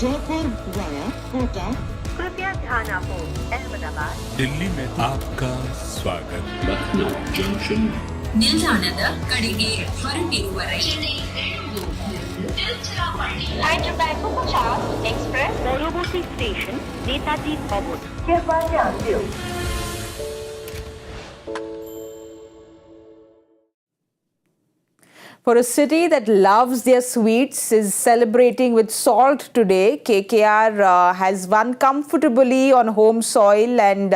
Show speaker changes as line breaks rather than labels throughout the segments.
Jaipur via Kota.
कृपया ध्यान आपो अहमदाबाद
दिल्ली में आपका स्वागत.
Lucknow Junction.
ನಿಲ್ದಾಣದ ಕಡೆಗೆ ಹೊರಟಿರುವರೆ
Hyderabad 50 Express পরবর্তী স্টেশন নেতাজি ভবন कृपया ध्यान दियो.
For a city that loves their sweets, is celebrating with salt today. KKR has won comfortably on home soil, and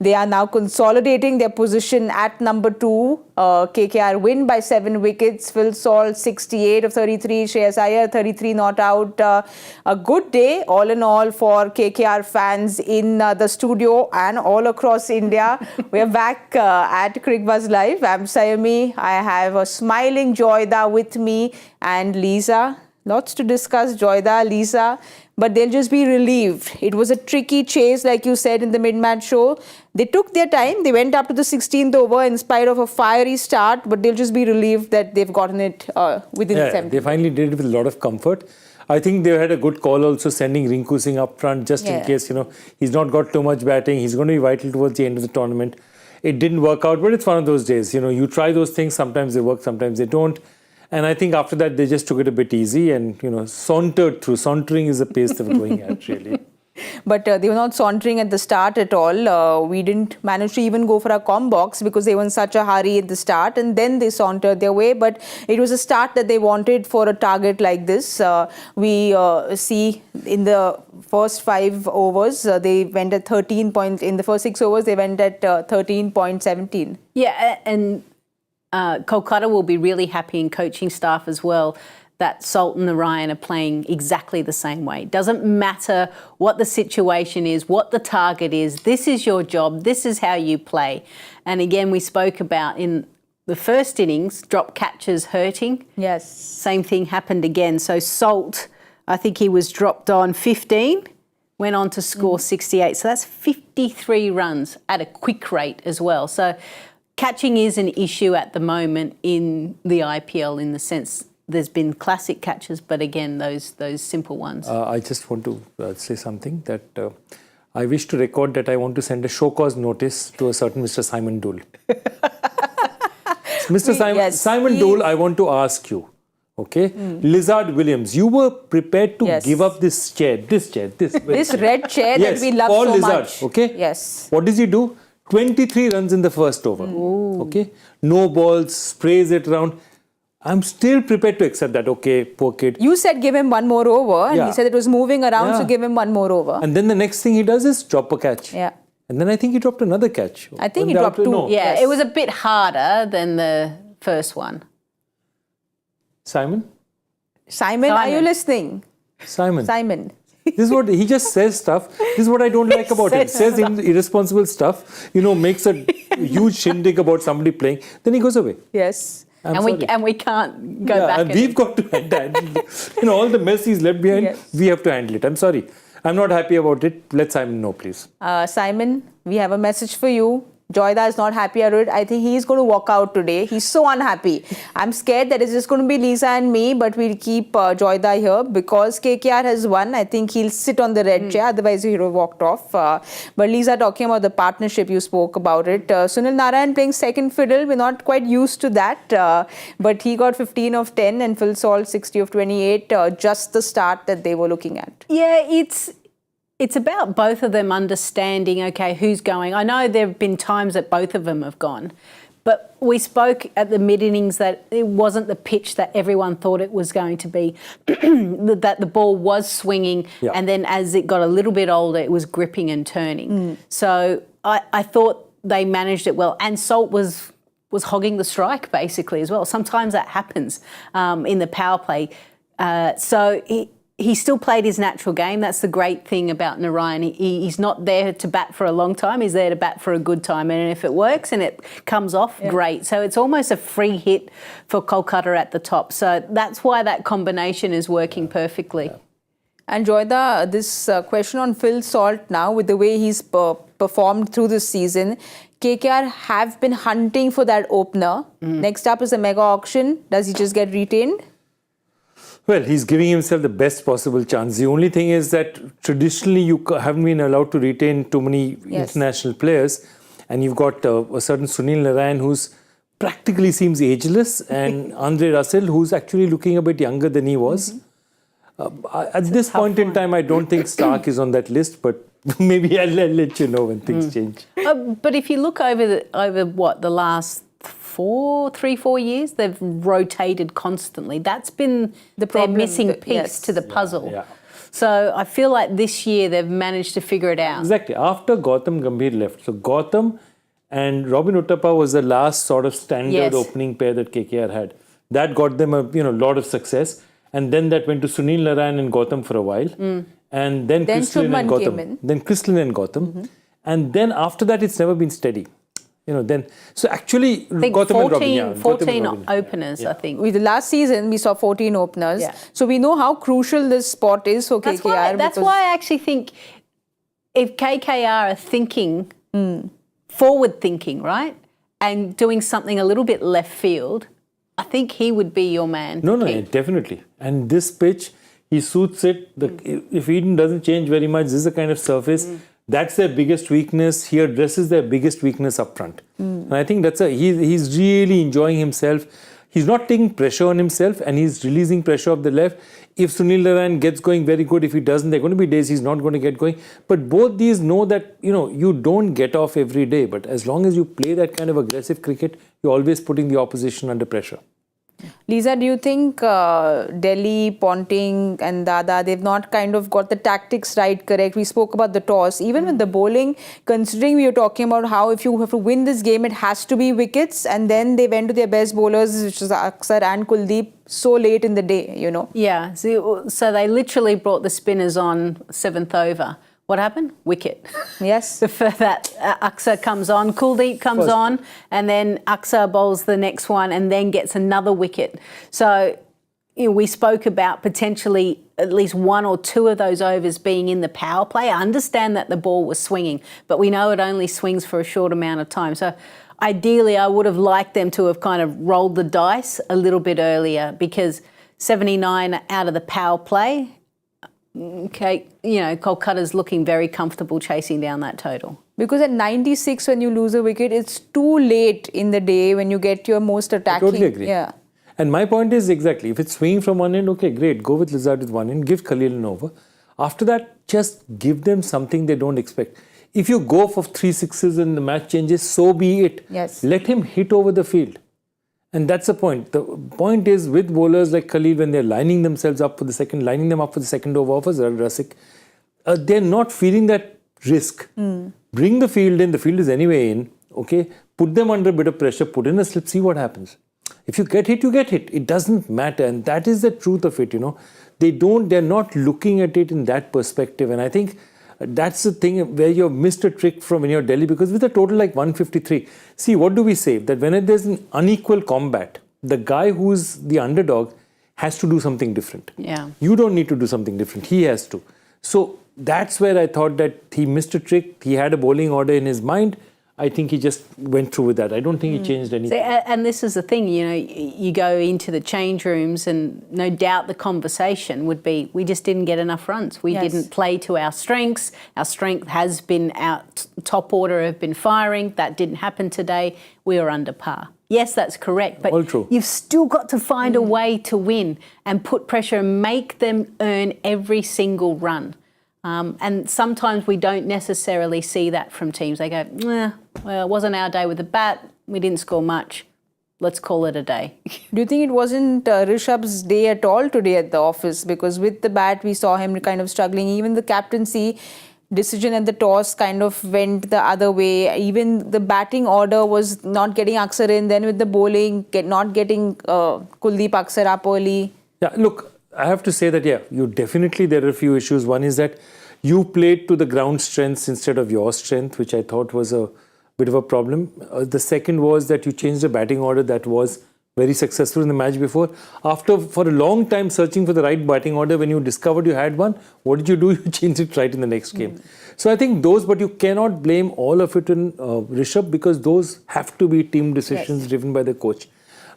they are now consolidating their position at number 2. KKR win by 7 wickets. Phil Salt 68 of 33, Shreyas Iyer 33 not out. A good day all in all for KKR fans in the studio and all across India. We are back at Cricbuzz Live. I'm Saiyami. I have a smiling Joyda with me and Lisa. Lots to discuss, Joyda, Lisa, but they'll just be relieved. It was a tricky chase, like you said in the mid-match show. They took their time. They went up to the 16th over in spite of a fiery start, but they'll just be relieved that they've gotten it within 7.
They finally did it with a lot of comfort. I think they had a good call also sending Rinku Singh up front just in case, he's not got too much batting. He's going to be vital towards the end of the tournament. It didn't work out, but it's one of those days. You try those things. Sometimes they work, sometimes they don't. And I think after that, they just took it a bit easy and, sauntered through. Sauntering is the pace they were going at, really.
But they were not sauntering at the start at all. We didn't manage to even go for a comp box because they were in such a hurry at the start, and then they sauntered their way. But it was a start that they wanted for a target like this. We see in the first 5 overs, they went at 13 points. In the first 6 overs, they went at 13.17.
Yeah, and Kolkata will be really happy, in coaching staff as well, that Salt and Narayan are playing exactly the same way. It doesn't matter what the situation is, what the target is. This is your job. This is how you play. And again, we spoke about in the first innings, drop catches hurting.
Yes.
Same thing happened again. So Salt, I think he was dropped on 15, went on to score 68. So that's 53 runs at a quick rate as well. So catching is an issue at the moment in the IPL, in the sense there's been classic catches, but again, those simple ones.
I just want to say something that I wish to record that I want to send a show cause notice to a certain Mr. Simon Dole. Mr. Simon Dole, I want to ask you, okay? Lizard Williams, you were prepared to give up this chair. This
red chair that we love
for
so
Lizard,
much.
Okay?
Yes.
What does he do? 23 runs in the first over. Okay? No balls, sprays it around. I'm still prepared to accept that. Okay, poor kid.
You said give him one more over, and he said it was moving around, so give him one more over.
And then the next thing he does is drop a catch.
Yeah.
And then I think he dropped another catch.
I think he dropped 2.
No.
Yeah, it was a bit harder than the first one.
Simon,
are you listening? Simon.
This is what he just says stuff. This is what I don't like about him. Says irresponsible stuff, makes a huge shindig about somebody playing, then he goes away.
Yes.
And we can't go back.
And we've got to handle all the mess he's left behind. We have to handle it. I'm sorry. I'm not happy about it. Let Simon know, please.
Simon, we have a message for you. Joyda is not happy about it. I think he's going to walk out today. He's so unhappy. I'm scared that it's just going to be Lisa and me, but we'll keep Joyda here because KKR has won. I think he'll sit on the red chair. Otherwise, he would have walked off. But Lisa, talking about the partnership, you spoke about it. Sunil Narayan playing second fiddle. We're not quite used to that. But he got 15 of 10 and Phil Salt 60 of 28. Just the start that they were looking at.
Yeah, it's about both of them understanding, okay, who's going. I know there have been times that both of them have gone, but we spoke at the mid-innings that it wasn't the pitch that everyone thought it was going to be, that the ball was swinging, and then as it got a little bit older, it was gripping and turning. So I thought they managed it well, and Salt was hogging the strike basically as well. Sometimes that happens in the power play. So he still played his natural game. That's the great thing about Narayan. He's not there to bat for a long time. He's there to bat for a good time. And if it works and it comes off, great. So it's almost a free hit for Kolkata at the top. So that's why that combination is working perfectly.
And Joyda, this question on Phil Salt now, with the way he's performed through this season, KKR have been hunting for that opener. Next up is a mega auction. Does he just get retained?
Well, he's giving himself the best possible chance. The only thing is that traditionally you haven't been allowed to retain too many international players, and you've got a certain Sunil Narayan who's practically seems ageless, and Andre Russell who's actually looking a bit younger than he was. At this point in time, I don't think Stark is on that list, but maybe I'll let you know when things change.
But if you look over the last 4 years, they've rotated constantly. That's been their missing piece to the puzzle.
Yeah.
So I feel like this year they've managed to figure it out.
Exactly. After Gautam Gambhir left, so Gautam and Robin Uthappa was the last sort of standard opening pair that KKR had. That got them a lot of success, and then that went to Sunil Narayan and Gautam for a while, and then Kristlin and Gautam. Then Kristlin and Gautam, and then after that it's never been steady. So actually,
I think
Gautam
14
and Robin,
openers, I think.
With the last season, we saw 14 openers.
Yeah.
So we know how crucial this spot is for KKR.
That's why I actually think if KKR are thinking, forward thinking, right, and doing something a little bit left field, I think he would be your man.
No, definitely. And this pitch, he suits it. If Eden doesn't change very much, this is the kind of surface. That's their biggest weakness. He addresses their biggest weakness up front. And I think he's really enjoying himself. He's not taking pressure on himself, and he's releasing pressure off the left. If Sunil Narayan gets going, very good. If he doesn't, there are going to be days he's not going to get going. But both these know that, you don't get off every day. But as long as you play that kind of aggressive cricket, you're always putting the opposition under pressure.
Lisa, do you think Delhi, Ponting and Dada, they've not kind of got the tactics right, correct? We spoke about the toss. Even with the bowling, considering we were talking about how if you have to win this game, it has to be wickets. And then they went to their best bowlers, which was Akshar and Kuldeep, so late in the day,
Yeah, so they literally brought the spinners on 7th over. What happened? Wicket.
Yes.
For that, Akshar comes on, Kuldeep comes on, and then Akshar bowls the next one and then gets another wicket. So we spoke about potentially at least 1 or 2 of those overs being in the power play. I understand that the ball was swinging, but we know it only swings for a short amount of time. So ideally, I would have liked them to have kind of rolled the dice a little bit earlier, because 79 out of the power play. Okay, Kolkata's looking very comfortable chasing down that total.
Because at 96, when you lose a wicket, it's too late in the day when you get your most attacking.
I totally agree.
Yeah.
And my point is exactly, if it's swinging from one end, okay, great, go with Lizard with one end, give Khalil an over. After that, just give them something they don't expect. If you go for 3 sixes and the match changes, so be it.
Yes.
Let him hit over the field. And that's the point. The point is with bowlers like Khalil, when they're lining them up for the second over of Rasik, they're not feeling that risk. Bring the field in. The field is anyway in. Okay, put them under a bit of pressure. Put in a slip. See what happens. If you get hit, you get hit. It doesn't matter, and that is the truth of it. They're not looking at it in that perspective, and I think that's the thing where you've missed a trick from when you're Delhi, because with a total like 153, see, what do we say? That when there's an unequal combat, the guy who's the underdog has to do something different.
Yeah.
You don't need to do something different. He has to. So that's where I thought that he missed a trick. He had a bowling order in his mind. I think he just went through with that. I don't think he changed anything.
So, and this is the thing, you go into the change rooms and no doubt the conversation would be, we just didn't get enough runs. We didn't play to our strengths. Our strength has been our top order have been firing. That didn't happen today. We were under par. Yes, that's correct. But
all true.
You've still got to find a way to win and put pressure and make them earn every single run. And sometimes we don't necessarily see that from teams. They go, well, it wasn't our day with the bat. We didn't score much. Let's call it a day.
Do you think it wasn't Rishabh's day at all today at the office? Because with the bat, we saw him kind of struggling. Even the captaincy decision at the toss kind of went the other way. Even the batting order was not getting Akshar in. Then with the bowling, not getting Kuldeep Akshar up early.
Yeah, look, I have to say that, there are a few issues. One is that you played to the ground strengths instead of your strength, which I thought was a bit of a problem. The second was that you changed the batting order that was very successful in the match before. For a long time searching for the right batting order, when you discovered you had one, what did you do? You changed it right in the next game. So I think but you cannot blame all of it on Rishabh, because those have to be team decisions driven by the coach.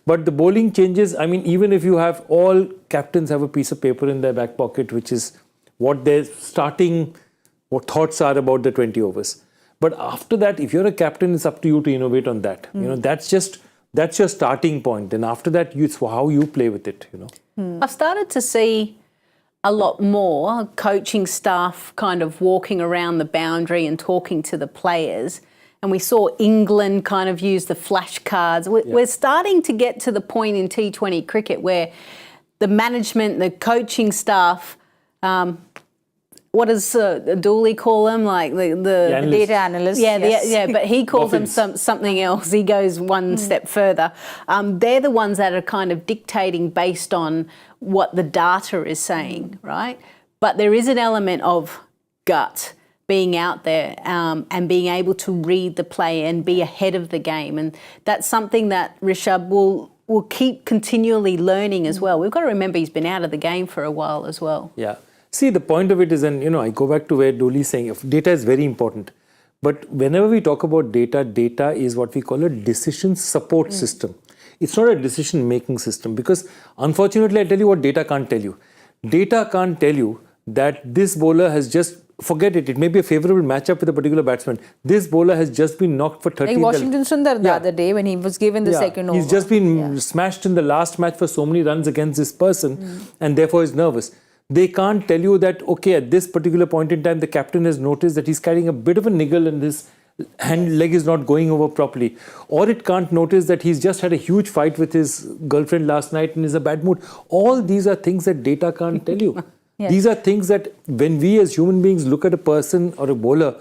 But the bowling changes, I mean, even if you have all captains have a piece of paper in their back pocket, which is what their starting, what thoughts are about the 20 overs. But after that, if you're a captain, it's up to you to innovate on that. You know, that's your starting point. And after that, it's how you play with it, you know.
I've started to see a lot more coaching staff kind of walking around the boundary and talking to the players. And we saw England kind of use the flashcards. We're starting to get to the point in T20 cricket where the management, the coaching staff, what does Dooley call them? Like the
data analysts.
Yeah, but he calls them
Boffins.
something else. He goes one step further. They're the ones that are kind of dictating based on what the data is saying, right? But there is an element of gut, being out there and being able to read the play and be ahead of the game. And that's something that Rishabh will keep continually learning as well. We've got to remember he's been out of the game for a while as well.
Yeah. See, the point of it is, and you know, I go back to where Dolly's saying, data is very important. But whenever we talk about data, data is what we call a decision support system. It's not a decision-making system because, unfortunately, I tell you what data can't tell you. Data can't tell you that this bowler has just, forget it, it may be a favourable matchup with a particular batsman. This bowler has just been knocked for 30.
Like Washington Sundar the other day when he was given the second over.
He's just been smashed in the last match for so many runs against this person and therefore is nervous. They can't tell you that, okay, at this particular point in time, the captain has noticed that he's carrying a bit of a niggle and his leg is not going over properly. Or it can't notice that he's just had a huge fight with his girlfriend last night and is in a bad mood. All these are things that data can't tell you. These are things that when we as human beings look at a person or a bowler,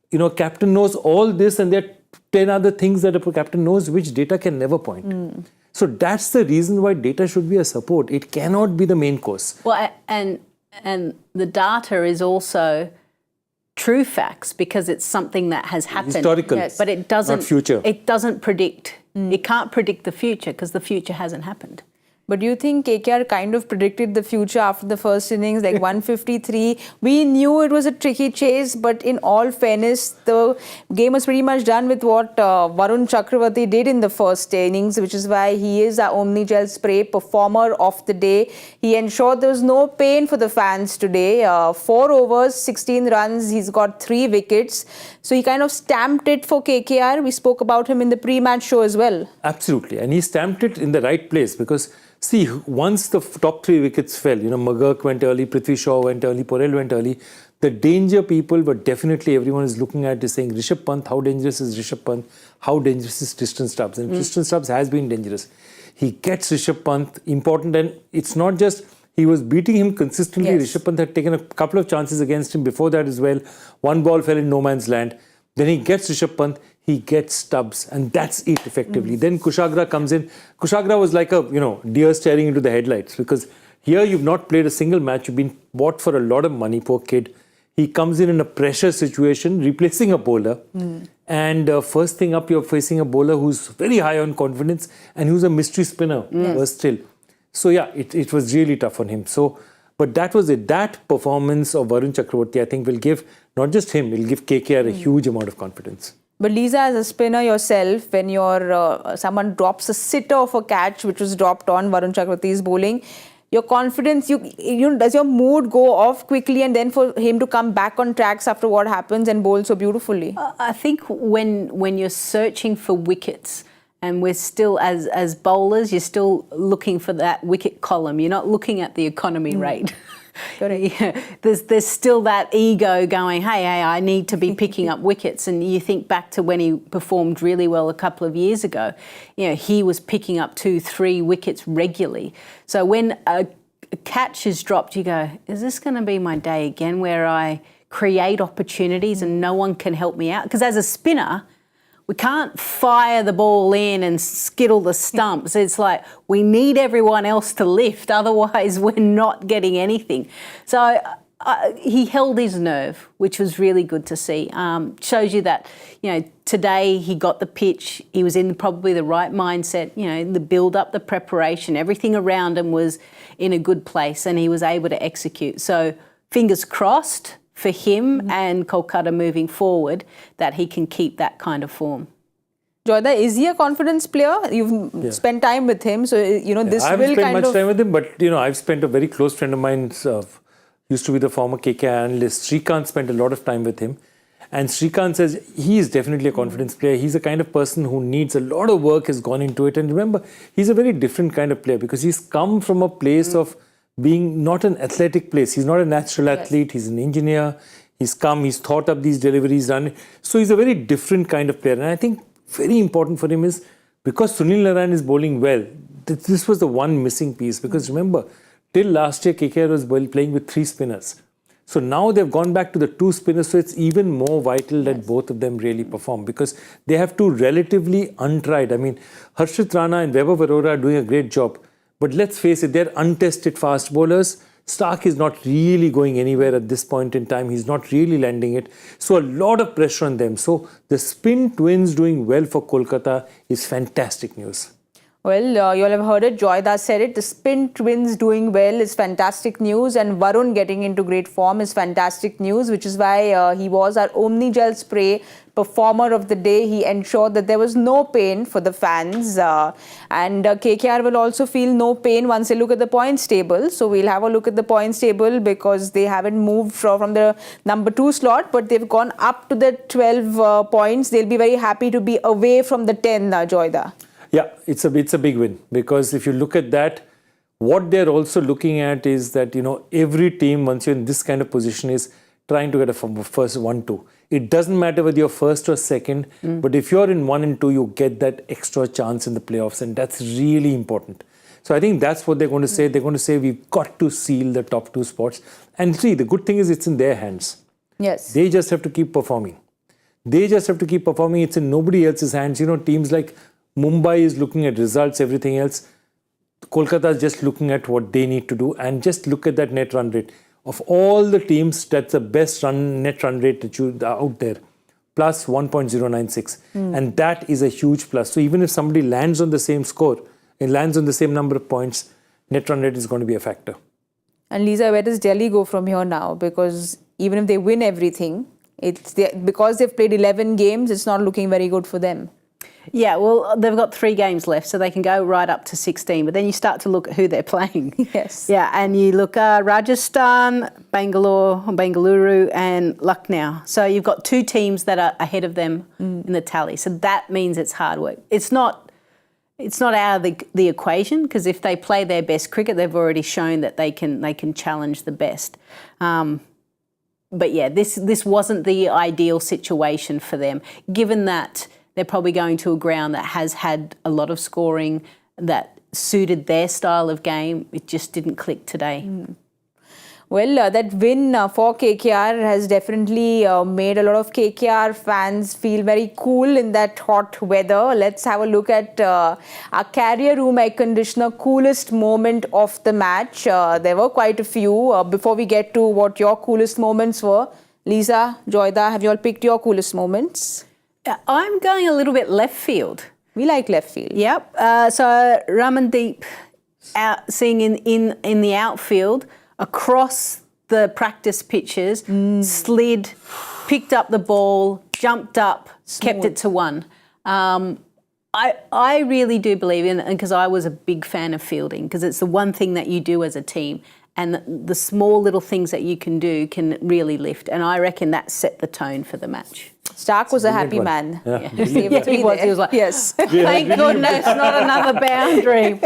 you know, captain knows all this and there are 10 other things that a captain knows which data can never point. So that's the reason why data should be a support. It cannot be the main course.
Well, and the data is also true facts because it's something that has happened.
Historical,
but it doesn't,
not future.
It doesn't predict. It can't predict the future because the future hasn't happened.
But do you think KKR kind of predicted the future after the first innings, like 153? We knew it was a tricky chase, but in all fairness, the game was pretty much done with what Varun Chakaravarthy did in the first innings, which is why he is our Omni Gel Spray performer of the day. He ensured there was no pain for the fans today. 4 overs, 16 runs, he's got 3 wickets. So he kind of stamped it for KKR. We spoke about him in the pre-match show as well.
Absolutely. And he stamped it in the right place because see, once the top 3 wickets fell, you know, McGurk went early, Prithvi Shaw went early, Porel went early, the danger people were definitely everyone is looking at is saying, Rishabh Pant, how dangerous is Rishabh Pant? How dangerous is Tristan Stubbs? And Tristan Stubbs has been dangerous. He gets Rishabh Pant important, and it's not just he was beating him consistently. Rishabh Pant had taken a couple of chances against him before that as well. One ball fell in no man's land. Then he gets Rishabh Pant, he gets Stubbs, and that's it effectively. Then Kushagra comes in. Kushagra was like a, you know, deer staring into the headlights because here you've not played a single match. You've been bought for a lot of money, poor kid. He comes in a pressure situation, replacing a bowler. And first thing up, you're facing a bowler who's very high on confidence and who's a mystery spinner still. So yeah, it was really tough on him. So, but that was it. That performance of Varun Chakaravarthy, I think, will give not just him, will give KKR a huge amount of confidence.
But Lisa, as a spinner yourself, when your someone drops a sitter of a catch which was dropped on Varun Chakaravarthy's bowling, your confidence, does your mood go off quickly and then for him to come back on tracks after what happens and bowl so beautifully?
I think when you're searching for wickets and we're still, as bowlers, you're still looking for that wicket column. You're not looking at the economy rate. There's still that ego going, hey, I need to be picking up wickets. And you think back to when he performed really well a couple of years ago, you know, he was picking up 2-3 wickets regularly. So when a catch is dropped, you go, is this going to be my day again where I create opportunities and no one can help me out? Because as a spinner, we can't fire the ball in and skittle the stumps. It's like we need everyone else to lift, otherwise we're not getting anything. So he held his nerve, which was really good to see. Shows you that, you know, today he got the pitch. He was in probably the right mindset, you know, the build-up, the preparation, everything around him was in a good place and he was able to execute. So fingers crossed for him and Kolkata moving forward that he can keep that kind of form.
Joyda, is he a confidence player? You've spent time with him, so this
I haven't
will
spent
kind
much
of...
time with him, but I've spent a very close friend of mine, used to be the former KKR analyst. Srikanth spent a lot of time with him. And Srikanth says he is definitely a confidence player. He's the kind of person who needs a lot of work has gone into it. And remember, he's a very different kind of player because he's come from a place of being not an athletic place. He's not a natural athlete. He's an engineer. He's thought up these deliveries, done it. So he's a very different kind of player. And I think very important for him is because Sunil Narayan is bowling well, this was the one missing piece. Because remember, till last year, KKR was playing with 3 spinners. So now they've gone back to the 2 spinners, so it's even more vital that both of them really perform because they have 2 relatively untried. I mean, Harshit Rana and Vaibhav Arora are doing a great job. But let's face it, they're untested fast bowlers. Stark is not really going anywhere at this point in time. He's not really landing it. So a lot of pressure on them. So the spin twins doing well for Kolkata is fantastic news.
Well, you all have heard it. Joyda said it. The spin twins doing well is fantastic news, and Varun getting into great form is fantastic news, which is why he was our Omni Gel Spray Performer of the Day. He ensured that there was no pain for the fans, and KKR will also feel no pain once they look at the points table. So we'll have a look at the points table because they haven't moved from the number 2 slot, but they've gone up to the 12 points. They'll be very happy to be away from the 10, Joyda.
Yeah, it's a big win because if you look at that, what they're also looking at is that, every team, once you're in this kind of position, is trying to get a first 1-2. It doesn't matter whether you're first or second, but if you're in 1 and 2, you get that extra chance in the playoffs, and that's really important. So I think that's what they're going to say. They're going to say, we've got to seal the top 2 spots. And see, the good thing is it's in their hands.
Yes.
They just have to keep performing. It's in nobody else's hands. Teams like Mumbai is looking at results, everything else. Kolkata is just looking at what they need to do, and just look at that net run rate. Of all the teams, that's the best net run rate that you out there, plus 1.096. And that is a huge plus. So even if somebody lands on the same score, it lands on the same number of points, net run rate is going to be a factor.
And Lisa, where does Delhi go from here now? Because even if they win everything, because they've played 11 games, it's not looking very good for them.
Yeah, well, they've got 3 games left, so they can go right up to 16. But then you start to look at who they're playing.
Yes.
Yeah, and you look at Rajasthan, Bengaluru, and Lucknow. So you've got 2 teams that are ahead of them in the tally. So that means it's hard work. It's not out of the equation because if they play their best cricket, they've already shown that they can challenge the best. But yeah, this wasn't the ideal situation for them, given that they're probably going to a ground that has had a lot of scoring that suited their style of game. It just didn't click today.
Well, that win for KKR has definitely made a lot of KKR fans feel very cool in that hot weather. Let's have a look at our carrier room air conditioner coolest moment of the match. There were quite a few. Before we get to what your coolest moments were, Lisa, Joyda, have you all picked your coolest moments?
I'm going a little bit left field.
We like left field.
Yep. So Ramandeep seeing in the outfield across the practice pitches, slid, picked up the ball, jumped up, kept it to 1. I really do believe in it because I was a big fan of fielding because it's the one thing that you do as a team. And the small little things that you can do can really lift. And I reckon that set the tone for the match.
Stark was a happy man.
Yeah.
He was like,
yes.
Thank goodness, not another boundary.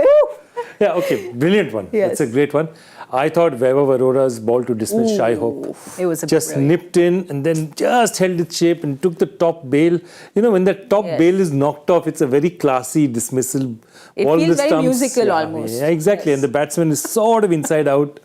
Yeah, okay, brilliant one.
Yes.
That's a great one. I thought Vaibhav Arora's ball to dismiss Shai Hope
It was
just nipped in and then just held its shape and took the top bail. When the top bail is knocked off, it's a very classy dismissal.
It
All
feels
the
very
stumps,
musical almost.
Yeah, exactly.
Yes.
And the batsman is sort of inside out.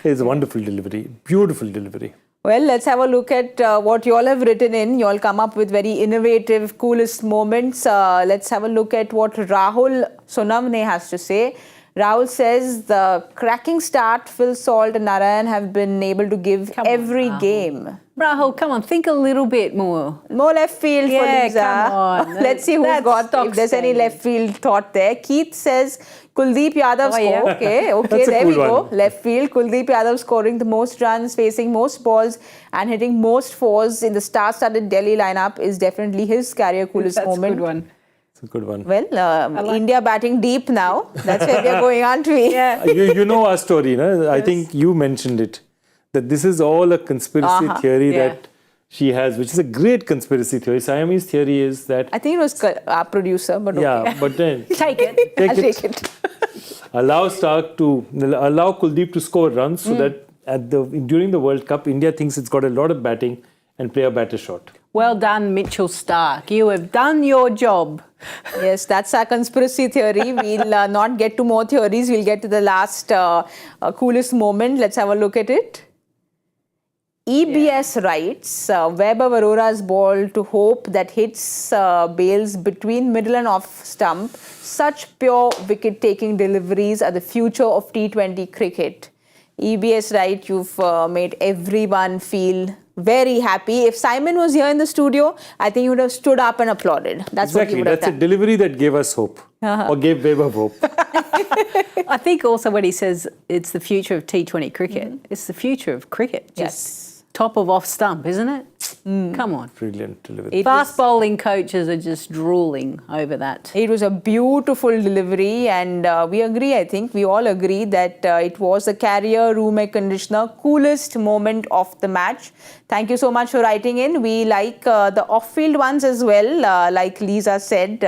It's a wonderful delivery. Beautiful delivery.
Well, let's have a look at what you all have written in. You all come up with very innovative, coolest moments. Let's have a look at what Rahul Sonamne has to say. Rahul says the cracking start Phil Salt and Narayan have been able to give every game.
Rahul, come on, think a little bit more.
More left field for Lisa.
Come on.
Let's see who's got, if there's any left field thought there. Keith says Kuldeep Yadav score. Okay, there we go. Left field. Kuldeep Yadav scoring the most runs, facing most balls and hitting most fours in the star-studded Delhi lineup is definitely his career coolest moment.
That's a good one.
It's a good one.
Well, India batting deep now. That's where we are going, aren't we?
Yeah.
You know our story, no? I think you mentioned it. That this is all a conspiracy theory
Yeah.
that she has, which is a great conspiracy theory. Saiyami's theory is that...
I think it was our producer, but okay.
Yeah, but then...
Take it.
I'll take it.
allow Kuldeep to score runs so that during the World Cup, India thinks it's got a lot of batting and play a better shot.
Well done, Mitchell Starc. You have done your job.
Yes, that's our conspiracy theory. We'll not get to more theories. We'll get to the last coolest moment. Let's have a look at it. EBS writes, Webb of Arora's ball to Hope that hits Bales between middle and off stump. Such pure wicket-taking deliveries are the future of T20 cricket. EBS write, you've made everyone feel very happy. If Simon was here in the studio, I think he would have stood up and applauded. That's what he would have done.
That's a delivery that gave us hope. Or gave Webb hope.
I think also when he says it's the future of T20 cricket, it's the future of cricket.
Yes.
Top of off stump, isn't it? Come on.
Brilliant delivery.
Fast bowling coaches are just drooling over that.
It was a beautiful delivery, and we agree, I think, we all agree that it was the carrier, room air conditioner, coolest moment of the match. Thank you so much for writing in. We like the off-field ones as well, like Lisa said.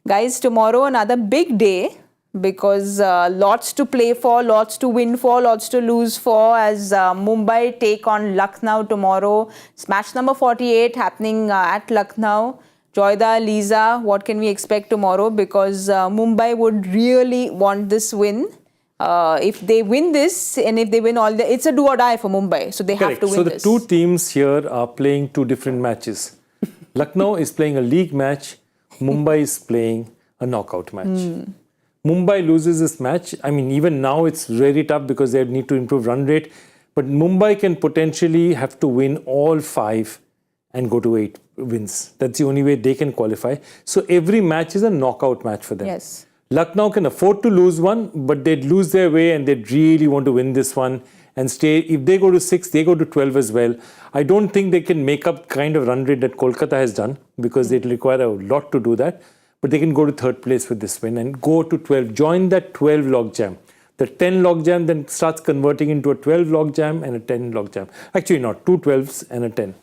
Guys, tomorrow another big day, because lots to play for, lots to win for, lots to lose for, as Mumbai take on Lucknow tomorrow. It's match number 48 happening at Lucknow. Joyda, Lisa, what can we expect tomorrow? Because Mumbai would really want this win. If they win this, and if they win it's a do or die for Mumbai. So they have to win this.
So the two teams here are playing two different matches. Lucknow is playing a league match. Mumbai is playing a knockout match. Mumbai loses this match. I mean, even now it's very tough because they need to improve run rate. But Mumbai can potentially have to win all 5 and go to 8 wins. That's the only way they can qualify. So every match is a knockout match for them.
Yes.
Lucknow can afford to lose one, but they'd lose their way and they'd really want to win this one and stay. If they go to 6, they go to 12 as well. I don't think they can make up kind of run rate that Kolkata has done, because it'll require a lot to do that. But they can go to 3rd place with this win and go to 12. Join that 12 logjam. The 10 logjam then starts converting into a 12 logjam and a 10 logjam. Actually not, 2 12s and a 10.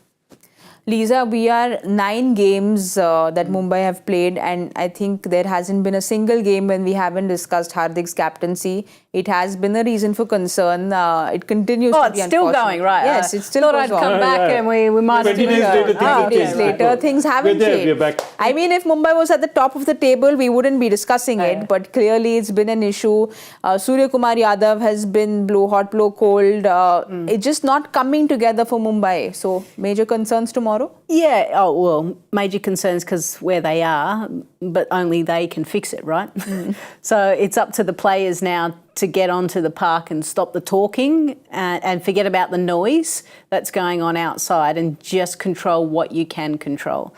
Lisa, we are 9 games that Mumbai have played, and I think there hasn't been a single game when we haven't discussed Hardik's captaincy. It has been a reason for concern. It continues to be
it's still
unfortunate.
going, right?
Yes, it's still
thought
goes
I'd
on.
come back and we might
20 days later, things have
days
changed.
later, things haven't
We're there,
changed.
we're back.
I mean, if Mumbai was at the top of the table, we wouldn't be discussing it, but clearly it's been an issue. Surya Kumar Yadav has been blow hot, blow cold. It's just not coming together for Mumbai. So, major concerns tomorrow?
Yeah, well, major concerns because where they are, but only they can fix it, right? So it's up to the players now to get onto the park and stop the talking and forget about the noise that's going on outside and just control what you can control.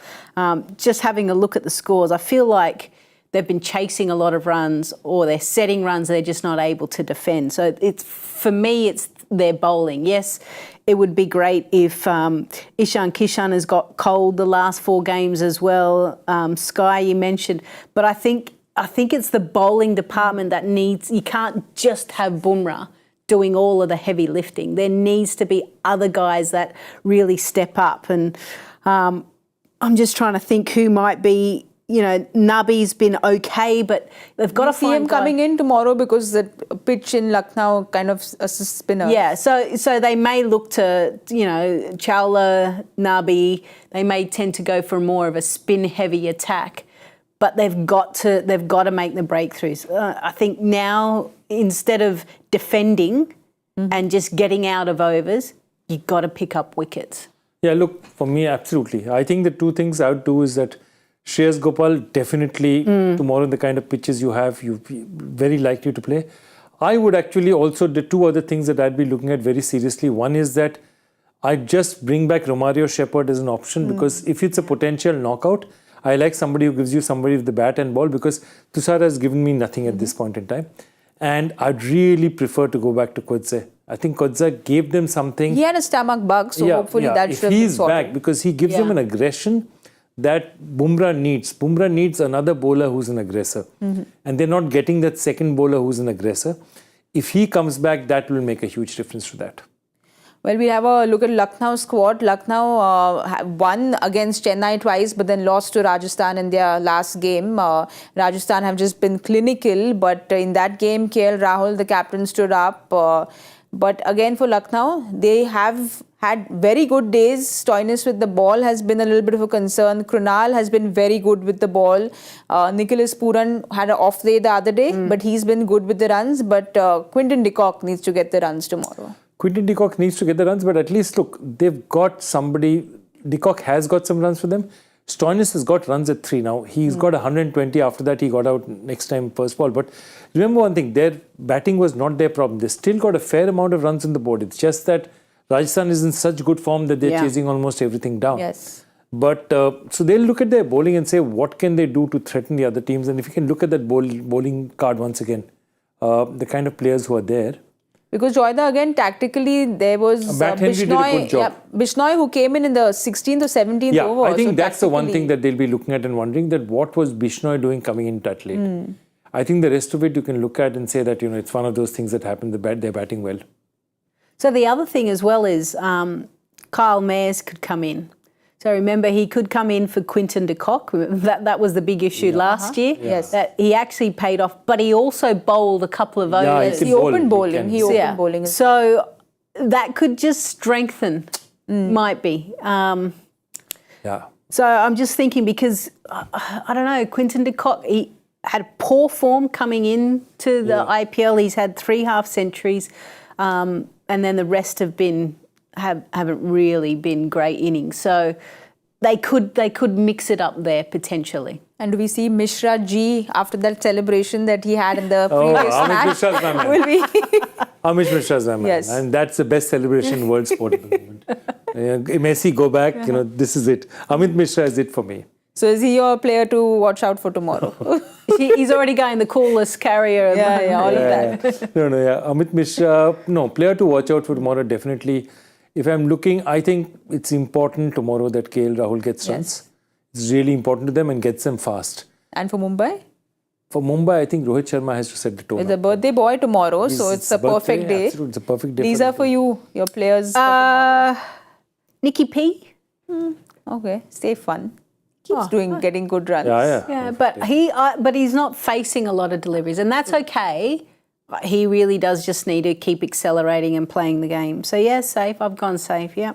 Just having a look at the scores, I feel like they've been chasing a lot of runs, or they're setting runs they're just not able to defend. So for me, it's their bowling. Yes, it would be great if Ishan Kishan has got cold the last 4 games as well. Sky, you mentioned, but I think it's the bowling department that needs. You can't just have Bumrah doing all of the heavy lifting. There needs to be other guys that really step up. And I'm just trying to think who might be. You know, Nabi's been okay, but they've got to
see
find
him coming in tomorrow because the pitch in Lucknow kind of a spinner.
Yeah, so they may look to, Chawla, Nabi, they may tend to go for more of a spin-heavy attack, but they've got to make the breakthroughs. I think now, instead of defending and just getting out of overs, you've got to pick up wickets.
Yeah, look, for me, absolutely. I think the 2 things I would do is that Shreyas Gopal, definitely tomorrow, the kind of pitches you have, you're very likely to play. I would actually also, the 2 other things that I'd be looking at very seriously. One is that I'd just bring back Romario Shepherd as an option, because if it's a potential knockout, I like somebody who gives you somebody with the bat and ball, because Tushar has given me nothing at this point in time. And I'd really prefer to go back to Kodze. I think Kodze gave them something.
He had a stomach bug, so hopefully that should
if
be
he's
sorted.
back, because he gives them an aggression that Bumrah needs another bowler who's an aggressor. And they're not getting that second bowler who's an aggressor. If he comes back, that will make a huge difference to that.
Well, we have a look at Lucknow squad. Lucknow won against Chennai twice, but then lost to Rajasthan in their last game. Rajasthan have just been clinical, but in that game, KL Rahul, the captain, stood up. But again, for Lucknow, they have had very good days. Stoinis with the ball has been a little bit of a concern. Krunal has been very good with the ball. Nicholas Pooran had an off day the other day, but he's been good with the runs. But Quinton de Kock needs to get the runs tomorrow.
Quinton de Kock needs to get the runs, but at least, look, they've got somebody. De Kock has got some runs for them. Stoinis has got runs at 3 now. He's got 120. After that, he got out next time first ball. But remember one thing, their batting was not their problem. They still got a fair amount of runs on the board. It's just that Rajasthan is in such good form that they're chasing almost everything down.
Yes.
But so they'll look at their bowling and say, what can they do to threaten the other teams? And if you can look at that bowling card once again, the kind of players who are there.
Because Joyda, again, tactically, there was
Matt Henry did a good job.
Bishnoi, who came in the 16th or 17th over.
I think
so
that's the one thing that they'll be looking at and wondering, that what was Bishnoi doing coming in that late. I think the rest of it you can look at and say that, it's one of those things that happen. They're batting well.
So the other thing as well is Kyle Mayers could come in. So remember, he could come in for Quinton de Kock. That was the big issue last year.
Yes.
That he actually paid off, but he also bowled a couple of overs.
He opened bowling. He opened bowling.
So that could just strengthen, might be. So I'm just thinking, because, I don't know, Quinton de Kock, he had poor form coming into the IPL. He's had 3 half-centuries, and then the rest haven't really been great innings. So they could mix it up there potentially.
And do we see Mishra Ji after that celebration that he had in the previous match?
Mishra's my man.
Will we?
Amish Mishra's my man.
Yes.
And that's the best celebration in world sport at the moment. Messi, go back, this is it. Amit Mishra is it for me.
So is he your player to watch out for tomorrow?
He's already going the coolest carrier.
All of that.
Amit Mishra, player to watch out for tomorrow, definitely. If I'm looking, I think it's important tomorrow that KL Rahul gets runs. It's really important to them and gets them fast.
And for Mumbai?
For Mumbai, I think Rohit Sharma has to set the tone.
It's a birthday boy tomorrow, so it's a perfect day.
Absolutely, it's a perfect day.
These are for you, your players.
Nicky P.
Okay, stay fun. Keeps getting good runs.
Yeah, but he's not facing a lot of deliveries, and that's okay. He really does just need to keep accelerating and playing the game. So yeah, safe. I've gone safe. Yeah.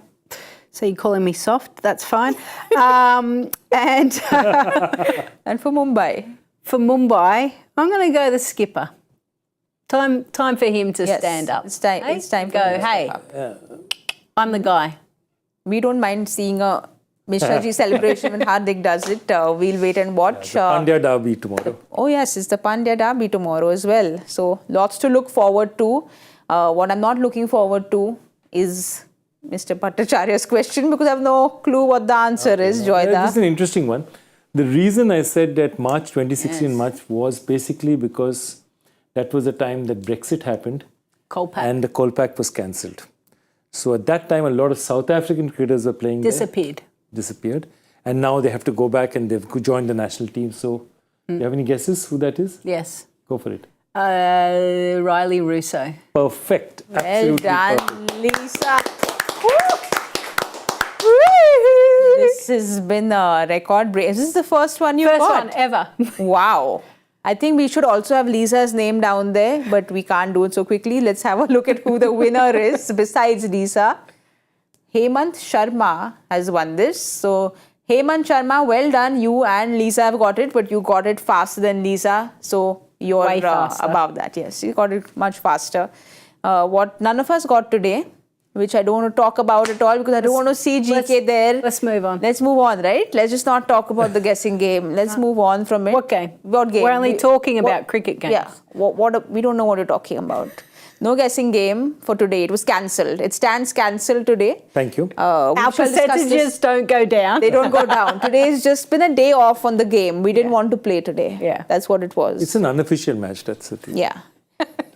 So you're calling me soft? That's fine. And
and for Mumbai.
For Mumbai, I'm going to go the skipper. Time for him to stand up.
It's time for
go.
him to
Hey,
step up.
I'm the guy.
We don't mind seeing a Mishra Ji celebration when Hardik does it. We'll wait and watch.
Pandya Derby tomorrow.
Oh yes, it's the Pandya Derby tomorrow as well. So lots to look forward to. What I'm not looking forward to is Mr. Bhattacharya's question, because I have no clue what the answer is, Joyda.
This is an interesting one. The reason I said that March 2016 was basically because that was the time that Brexit happened.
Kolpak.
And the Kolpak was cancelled. So at that time, a lot of South African cricketers were playing Disappeared. And now they have to go back and they've joined the national team. So do you have any guesses who that is?
Yes.
Go for it.
Riley Russo.
Perfect.
Well
Absolutely
done,
perfect.
Lisa. This has been a record break. Is this the first one you got?
First one ever.
Wow. I think we should also have Lisa's name down there, but we can't do it so quickly. Let's have a look at who the winner is besides Lisa. Hemant Sharma has won this. So, Hemant Sharma, well done. You and Lisa have got it, but you got it faster than Lisa. So, you're
Way faster.
above that. Yes, you got it much faster. What none of us got today, which I don't want to talk about at all because I don't want to see GK there.
Let's move on.
Let's move on, right? Let's just not talk about the guessing game. Let's move on from it.
What game?
What game?
We're only talking about cricket games.
Yeah. We don't know what you're talking about. No guessing game for today. It was cancelled. It stands cancelled today.
Thank you.
Our percentages don't go down.
They don't go down. Today's just been a day off on the game. We didn't want to play today.
Yeah.
That's what it was.
It's an unofficial match, that's the thing.
Yeah.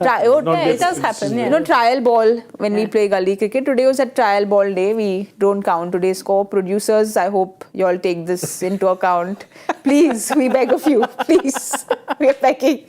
it does happen. Yeah.
You know, trial ball when we play gully cricket. Today was a trial ball day. We don't count today's score. Producers, I hope you all take this into account. Please, we beg of you. Please, we are begging.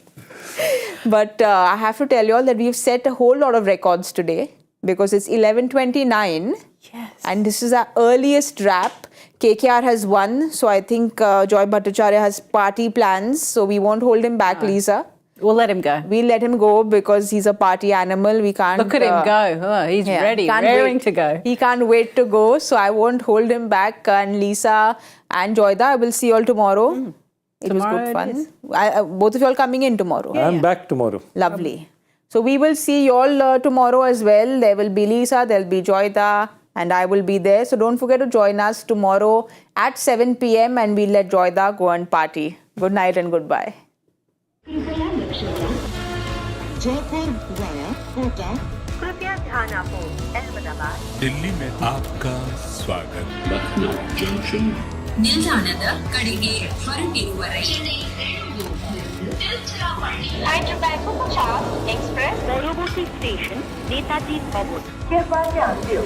But I have to tell you all that we've set a whole lot of records today because it's 11:29.
Yes.
And this is our earliest wrap. KKR has won. So I think Joy Bhattacharjya has party plans. So we won't hold him back, Lisa.
We'll let him go.
We'll let him go because he's a party animal. We can't...
Look at him go. Oh, he's ready, raring to go.
He can't wait to go. So I won't hold him back. And Lisa and Joyda, I will see you all tomorrow. It was good fun. Both of you all coming in tomorrow.
I'm back tomorrow.
Lovely. So we will see you all tomorrow as well. There will be Lisa, there will be Joyda, and I will be there. So don't forget to join us tomorrow at 7 p.m. and we'll let Joyda go and party. Good night and goodbye.
Jaipur via Kota.
कृपया ध्यान आपो अहमदाबाद
दिल्ली में आपका स्वागत
ನಿಲ್ದಾಣದ ಕಡೆಗೆ ಹೊರಟಿರುವ ರೈಲು
Hyderabad को 50 एक्सप्रेस পরবর্তী স্টেশন নেতাজি ভবন। कृपया ध्यान दो